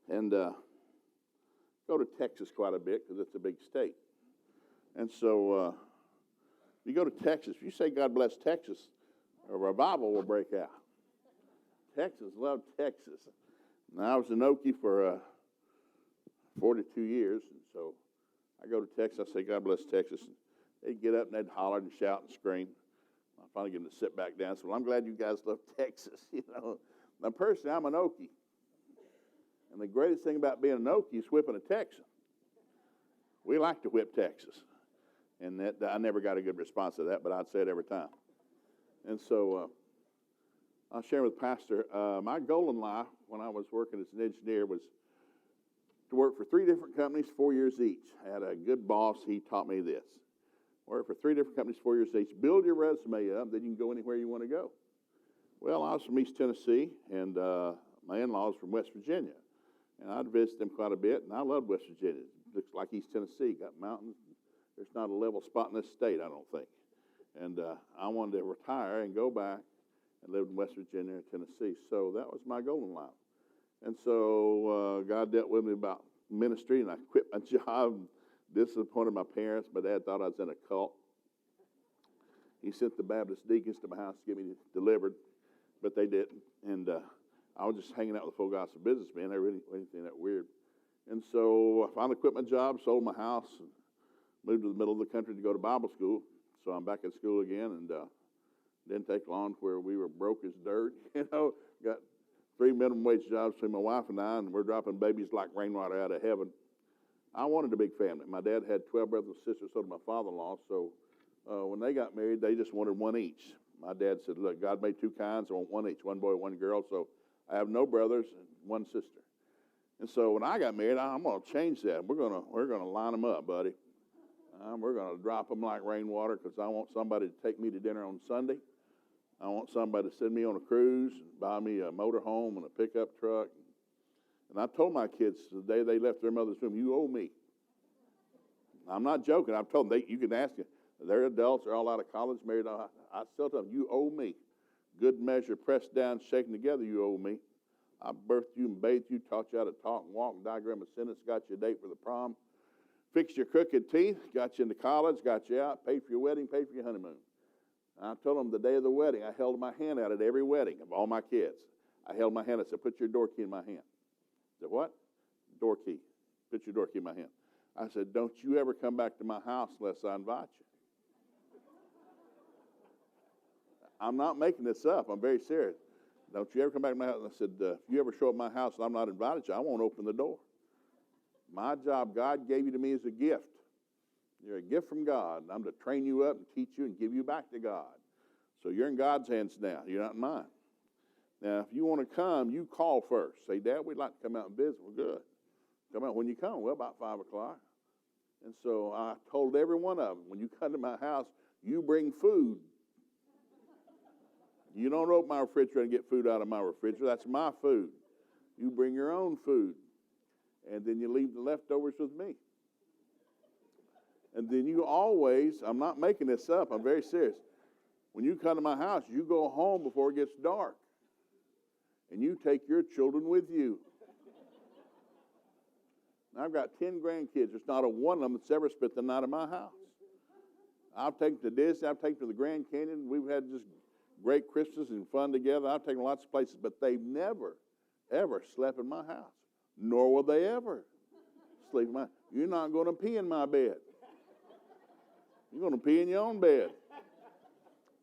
and go to Texas quite a bit because it's a big state. And so you go to Texas. If you say God bless Texas, a revival will break out. Texas, love Texas. Now, I was in Okie for 42 years, and so I go to Texas. I say, God bless Texas. And they'd get up and they'd holler and shout and scream. I finally get them to sit back down. So, well, I'm glad you guys love Texas. Now, personally, I'm an Okie. And the greatest thing about being an Okie is whipping a Texan. We like to whip Texas. And that I never got a good response to that, but I'd say it every time. And so I'll share with Pastor, my goal in life when I was working as an engineer was to work for 3 different companies, 4 years each. I had a good boss. He taught me this. Work for 3 different companies, 4 years each. Build your resume up, then you can go anywhere you want to go. Well, I was from East Tennessee, and my in-laws from West Virginia. And I'd visit them quite a bit, and I loved West Virginia. It looks like East Tennessee, got mountains. There's not a level spot in this state, I don't think. And I wanted to retire and go back and live in West Virginia and Tennessee. So that was my goal in life. And so God dealt with me about ministry, and I quit my job, disappointed my parents. My dad thought I was in a cult. He sent the Baptist deacons to my house to get me delivered, but they didn't. And I was just hanging out with full gospel businessmen. They really anything that weird. And so I finally quit my job, sold my house, and moved to the middle of the country to go to Bible school. So I'm back at school again, and didn't take long where we were broke as dirt. Got 3 minimum wage jobs between my wife and I, and we're dropping babies like rainwater out of heaven. I wanted a big family. My dad had 12 brothers and sisters, so did my father-in-law. So when they got married, they just wanted one each. My dad said, look, God made 2 kinds. I want one each, one boy, one girl. So I have no brothers and one sister. And so when I got married, I'm going to change that. We're going to line them up, buddy. We're going to drop them like rainwater because I want somebody to take me to dinner on Sunday. I want somebody to send me on a cruise and buy me a motorhome and a pickup truck. And I told my kids the day they left their mother's room, you owe me. I'm not joking. I've told them, you can ask them. They're adults. They're all out of college, married. I still tell them, you owe me. Good measure, pressed down, shaken together, you owe me. I birthed you and bathed you, taught you how to talk and walk and diagram a sentence, got you a date for the prom, fixed your crooked teeth, got you into college, got you out, paid for your wedding, paid for your honeymoon. And I told them the day of the wedding, I held my hand out at every wedding of all my kids. I held my hand. I said, put your door key in my hand. I said, what? Door key. Put your door key in my hand. I said, don't you ever come back to my house unless I invite you. I'm not making this up. I'm very serious. Don't you ever come back to my house. And I said, if you ever show up at my house and I'm not invited you, I won't open the door. My job, God gave you to me as a gift. You're a gift from God. And I'm to train you up and teach you and give you back to God. So you're in God's hands now. You're not in mine. Now, if you want to come, you call first. Say, Dad, we'd like to come out and visit. Well, good. Come out when you come. Well, about 5 o'clock. And so I told every one of them, when you come to my house, you bring food. You don't open my refrigerator and get food out of my refrigerator. That's my food. You bring your own food. And then you leave the leftovers with me. And then you always, I'm not making this up, I'm very serious. When you come to my house, you go home before it gets dark. And you take your children with you. Now, I've got 10 grandkids. There's not a one of them that's ever spent the night at my house. I've taken them to Disney. I've taken them to the Grand Canyon. We've had just great Christmas and fun together. I've taken them lots of places. But they've never, ever slept in my house. Nor will they ever sleep in my house. You're not going to pee in my bed. You're going to pee in your own bed.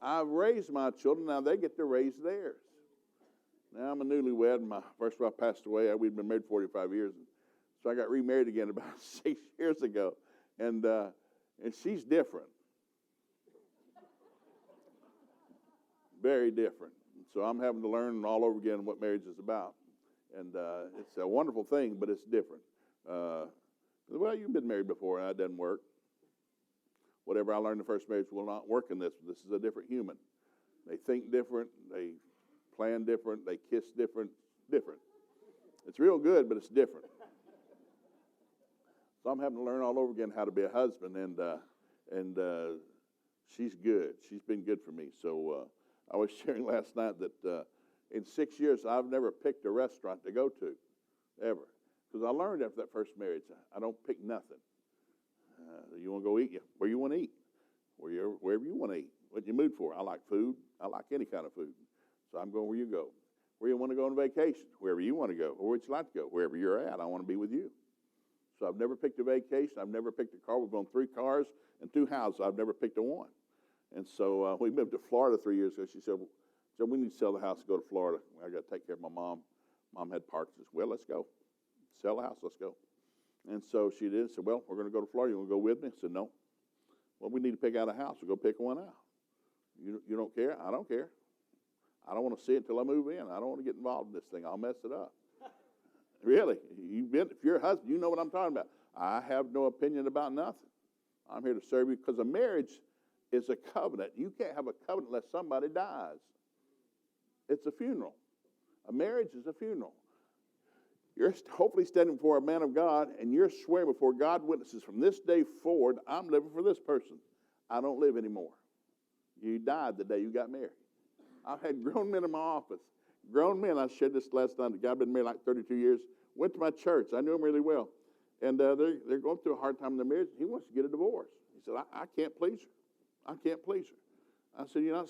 I've raised my children. Now they get to raise theirs. Now I'm a newlywed. My first wife passed away. We'd been married 45 years. So I got remarried again about 6 years ago. And she's different. Very different. So I'm having to learn all over again what marriage is about. And it's a wonderful thing, but it's different. Well, you've been married before, and that doesn't work. Whatever I learned in the first marriage will not work in this. This is a different human. They think different. They plan different. They kiss different. Different. It's real good, but it's different. So I'm having to learn all over again how to be a husband, and she's good. She's been good for me. So I was sharing last night that in 6 years I've never picked a restaurant to go to, ever. Because I learned after that first marriage, I don't pick nothing. You want to go eat? Where you want to eat? Wherever you want to eat. What you mood for? I like food. I like any kind of food. So I'm going where you go. Where you want to go on vacation? Wherever you want to go. Or where you like to go? Wherever you're at. I want to be with you. So I've never picked a vacation. I've never picked a car. We've owned 3 cars and 2 houses. I've never picked a one. And so we moved to Florida 3 years ago. She said, so we need to sell the house and go to Florida. I got to take care of my mom. Mom had Parkinson's. Well, let's go. Sell the house. Let's go. And so she did. Said, well, we're going to go to Florida. You want to go with me? I said, no. Well, we need to pick out a house. We'll go pick one out. You don't care? I don't care. I don't want to see it until I move in. I don't want to get involved in this thing. I'll mess it up. Really. If you're a husband, you know what I'm talking about. I have no opinion about nothing. I'm here to serve you because a marriage is a covenant. You can't have a covenant unless somebody dies. It's a funeral. A marriage is a funeral. You're hopefully standing before a man of God, and you're swearing before God witnesses from this day forward, I'm living for this person. I don't live anymore. You died the day you got married. I've had grown men in my office. Grown men, I shared this last night. The guy had been married like 32 years. Went to my church. I knew him really well. And they're going through a hard time in their marriage. He wants to get a divorce. He said, I can't please her. I can't please her. I said, you're not